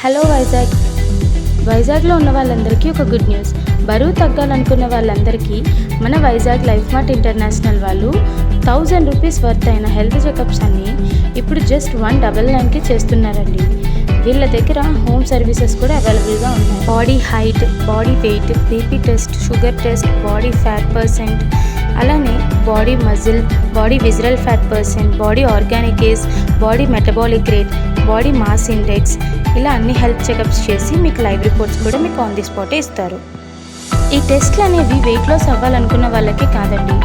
Hello వైజాగ్లో ఉన్న వాళ్ళందరికీ ఒక గుడ్ న్యూస్. బరువు తగ్గాలనుకున్న వాళ్ళందరికీ మన వైజాగ్ లైఫ్ మార్ట్ ఇంటర్నేషనల్ వాళ్ళు 1000 రూపీస్ వర్త్ అయిన హెల్త్ చెకప్స్ అన్ని ఇప్పుడు జస్ట్ 199కి చేస్తున్నారండి. వీళ్ళ దగ్గర హోమ్ సర్వీసెస్ కూడా అవైలబుల్గా ఉన్నాయి. Body height, body weight, BP test, sugar test, body fat percent, అలానే body muscle, body visceral fat percent, body organic age, body metabolic rate, body mass index, ఇలా అన్ని హెల్త్ చెకప్స్ చేసి మీకు లైవ్ రిపోర్ట్స్ కూడా మీకు ఆన్ ది స్పాటే ఇస్తారు. ఈ టెస్ట్లు అనేవి వెయిట్ లాస్ అవ్వాలనుకున్న వాళ్ళకి కాదండి,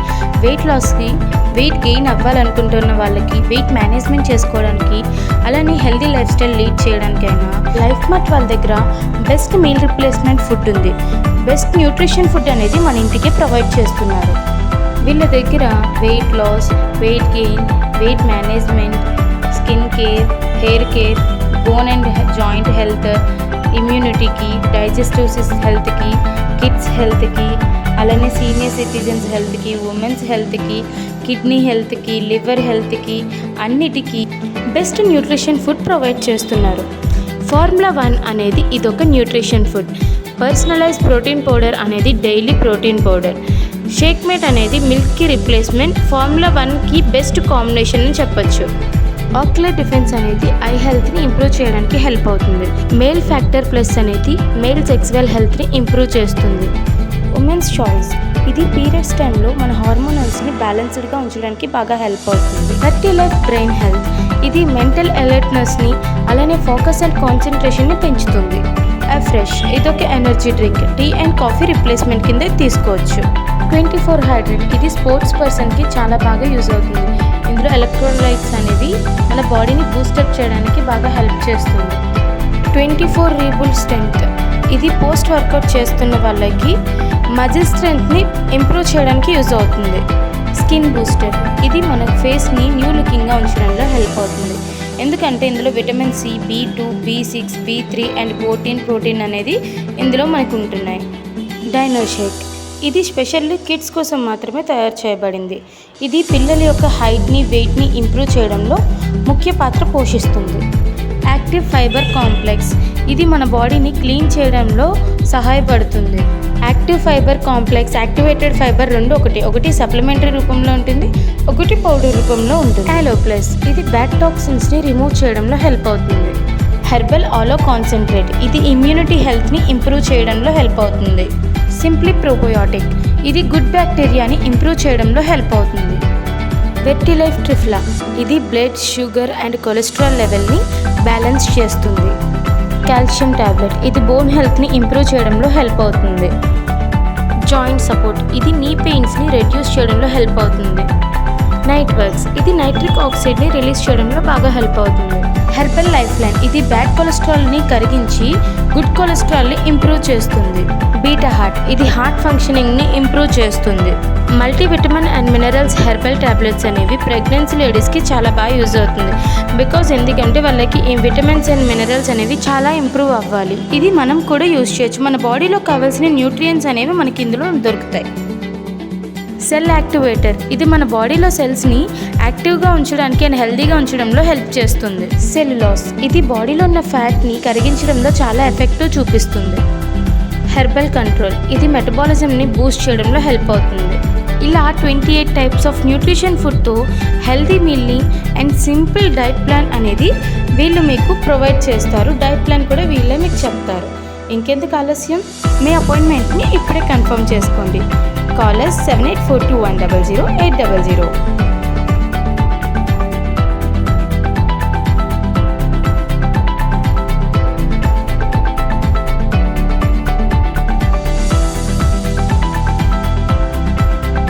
వెయిట్ గెయిన్ అవ్వాలనుకుంటున్న వాళ్ళకి, వెయిట్ మేనేజ్మెంట్ చేసుకోవడానికి, అలానే హెల్తీ లైఫ్ స్టైల్ లీడ్ చేయడానికైనా లైఫ్ మార్ట్ వాళ్ళ దగ్గర బెస్ట్ మీల్ రిప్లేస్మెంట్ ఫుడ్ ఉంది. బెస్ట్ న్యూట్రిషన్ ఫుడ్ అనేది మన ఇంటికి ప్రొవైడ్ చేస్తున్నారు. వీళ్ళ దగ్గర weight loss, weight gain, weight management, skin care, hair care, bone and joint health, ఇమ్యూనిటీకి, డైజెస్టివ్ హెల్త్కి, కిడ్స్ హెల్త్కి, అలానే సీనియర్ సిటిజన్స్ హెల్త్కి, ఉమెన్స్ హెల్త్కి, కిడ్నీ హెల్త్కి, లివర్ హెల్త్కి, అన్నిటికీ బెస్ట్ న్యూట్రిషన్ ఫుడ్ ప్రొవైడ్ చేస్తున్నారు. ఫార్ములా 1 అనేది ఇదొక nutrition food. Personalised protein powder అనేది daily protein powder. Shake mate అనేది మిల్క్కి రిప్లేస్మెంట్. ఫార్ములా 1కి బెస్ట్ కాంబినేషన్ అని చెప్పొచ్చు. ఆక్యులర్ డిఫెన్స్ అనేది ఐ హెల్త్ని ఇంప్రూవ్ చేయడానికి హెల్ప్ అవుతుంది. మేల్ ఫ్యాక్టర్ ప్లస్ అనేది మేల్ సెక్సువల్ హెల్త్ని ఇంప్రూవ్ చేస్తుంది. ఉమెన్స్ చాయిస్ ఇది పీరియడ్స్ టైంలో మన హార్మోనల్స్ని బ్యాలెన్స్డ్గా ఉంచడానికి బాగా హెల్ప్ అవుతుంది. థర్టీ లైఫ్ బ్రెయిన్ హెల్త్ ఇది మెంటల్ అలర్ట్నెస్ని, అలానే ఫోకస్ అండ్ కాన్సన్ట్రేషన్ని పెంచుతుంది. ఫ్రెష్ ఇదొక energy drink. Tea and coffee replacement కింద తీసుకోవచ్చు. 24 హైడ్రేట్ ఇది స్పోర్ట్స్ పర్సన్కి చాలా బాగా యూజ్ అవుతుంది. ఇందులో ఎలక్ట్రోలైట్స్ అనేవి మన బాడీని బూస్టప్ చేయడానికి బాగా హెల్ప్ చేస్తుంది. 24 రీబుల్ స్ట్రెంగ్త్ ఇది పోస్ట్ వర్కౌట్ చేస్తున్న వాళ్ళకి మజిల్ స్ట్రెంగ్త్ని ఇంప్రూవ్ చేయడానికి యూజ్ అవుతుంది. స్కిన్ బూస్టర్ ఇది మన ఫేస్ని న్యూ లుకింగ్గా ఉంచడంలో హెల్ప్ అవుతుంది. ఎందుకంటే ఇందులో vitamin C, B2, B6, B3 and protein అనేది ఇందులో మనకు ఉంటున్నాయి. డైనో షేక్ ఇది స్పెషల్లీ కిడ్స్ కోసం మాత్రమే తయారు చేయబడింది. ఇది పిల్లల యొక్క హైట్ని, వెయిట్ని ఇంప్రూవ్ చేయడంలో ముఖ్య పాత్ర పోషిస్తుంది. యాక్టివ్ ఫైబర్ కాంప్లెక్స్ ఇది మన బాడీని క్లీన్ చేయడంలో సహాయపడుతుంది. Active fiber complex, activated fiber రెండు ఒకటి సప్లిమెంటరీ రూపంలో ఉంటుంది, ఒకటి పౌడర్ రూపంలో ఉంటుంది. ఆలో ప్లస్ ఇది బ్యాడ్ టాక్సిన్స్ని రిమూవ్ చేయడంలో హెల్ప్ అవుతుంది. హెర్బల్ ఆలో కాన్సన్ట్రేట్ ఇది ఇమ్యూనిటీ హెల్త్ని ఇంప్రూవ్ చేయడంలో హెల్ప్ అవుతుంది. సింప్లీ ప్రోబయోటిక్ ఇది గుడ్ బ్యాక్టీరియాని ఇంప్రూవ్ చేయడంలో హెల్ప్ అవుతుంది. వెట్టి లైఫ్ ట్రిఫ్లా ఇది బ్లడ్ షుగర్ అండ్ కొలెస్ట్రాల్ లెవెల్ని బ్యాలెన్స్ చేస్తుంది. కాల్షియం టాబ్లెట్ ఇది బోన్ హెల్త్ని ఇంప్రూవ్ చేయడంలో హెల్ప్ అవుతుంది. జాయింట్ సపోర్ట్ ఇది నీ పెయిన్స్ని రెడ్యూస్ చేయడంలో హెల్ప్ అవుతుంది. నైట్ వర్క్స్ ఇది నైట్రిక్ ఆక్సైడ్ని రిలీజ్ చేయడంలో బాగా హెల్ప్ అవుతుంది. హెర్బల్ లైఫ్ లైన్ ఇది బ్యాడ్ కొలెస్ట్రాల్ని కరిగించి గుడ్ కొలెస్ట్రాల్ని ఇంప్రూవ్ చేస్తుంది. బీటా హార్ట్ ఇది హార్ట్ ఫంక్షనింగ్ని ఇంప్రూవ్ చేస్తుంది. Multivitamin and minerals herbal tablets అనేవి ప్రెగ్నెన్సీ లేడీస్కి చాలా బాగా యూజ్ అవుతుంది. ఎందుకంటే వాళ్ళకి ఈ విటమిన్స్ అండ్ మినరల్స్ అనేవి చాలా ఇంప్రూవ్ అవ్వాలి. ఇది మనం కూడా యూజ్ చేయొచ్చు. మన బాడీలో కావాల్సిన న్యూట్రియంట్స్ అనేవి మనకి ఇందులో దొరుకుతాయి. సెల్ యాక్టివేటర్ ఇది మన బాడీలో సెల్స్ని యాక్టివ్గా ఉంచడానికి అండ్ హెల్తీగా ఉంచడంలో హెల్ప్ చేస్తుంది. సెల్యులాస్ ఇది బాడీలో ఉన్న ఫ్యాట్ని కరిగించడంలో చాలా ఎఫెక్టివ్ చూపిస్తుంది. హెర్బల్ కంట్రోల్ ఇది మెటబాలిజంని బూస్ట్ చేయడంలో హెల్ప్ అవుతుంది. ఇలా 28 టైప్స్ ఆఫ్ న్యూట్రిషన్ ఫుడ్తో హెల్తీ మీల్ని అండ్ సింపుల్ డైట్ ప్లాన్ అనేది వీళ్ళు మీకు ప్రొవైడ్ చేస్తారు. డైట్ ప్లాన్ కూడా వీళ్ళే మీకు చెప్తారు. ఇంకెందుకు ఆలస్యం, మీ అపాయింట్మెంట్ని ఇప్పుడే కన్ఫర్మ్ చేసుకోండి. Call us 7842100800.